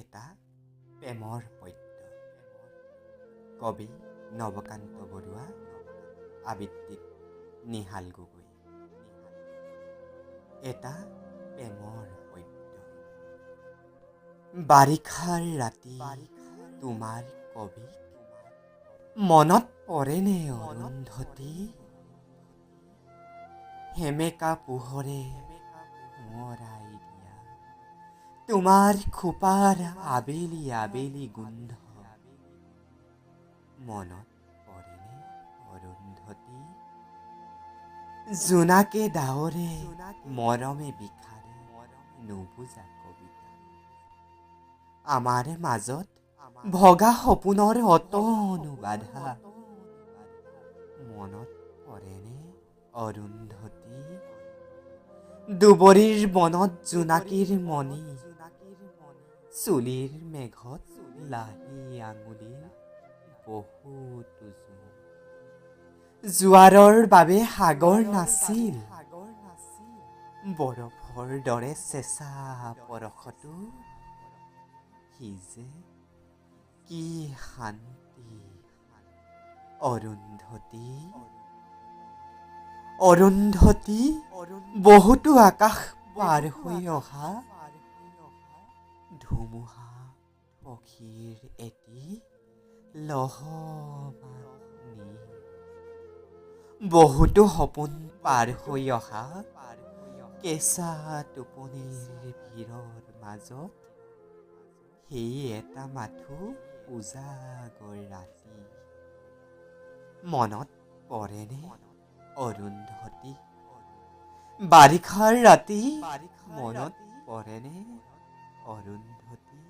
এটা প্ৰেমৰ পদ্য। কবি নৱকান্ত বৰুৱা, আবৃত্তিত নিহাল গগৈ। এটা প্ৰেমৰ পদ্য। বাৰিষাৰ ৰাতি তোমাৰ কবি মনত পৰেনে অৰুন্ধতী? সেমেকা পোহৰে সোঁৱৰাই দিয়া তোমাৰ খোপাৰ আবেলি আবেলি গোন্ধ মনত পৰেনে অৰুন্ধতী? জোনাকে ডাৱৰে মৰমে বিষাৰে নুবুজা কবিতা। আমাৰ মাজত ভগা সপোনৰ অতনো বাধা মনত পৰেনে অৰুন্ধতী? দুবৰিৰ বনত জোনাকীৰ মণি, চুলিৰ মেঘত লাহি আঙুলিৰ বহুতো জোন। জোৱাৰৰ বাবে সাগৰ নাছিল, বৰফৰ দৰে চেঁচা পৰশতো সি যে কি শান্তি অৰুন্ধতী। অৰুন্ধতী, বহুতো আকাশ পাৰ হৈ অহা ধুমুহা পক্ষীৰ এটি লহমানি, বহুতো সপোন পাৰ হৈ অহা কেঁচা টোপনিৰ ভিৰৰ মাজত সেই এটা মাথো উজাগৰ ৰাতি মনত পৰেনে অৰুন্ধতী? বাৰিষাৰ ৰাতি মনত পৰেনে অৰুন্ধতী?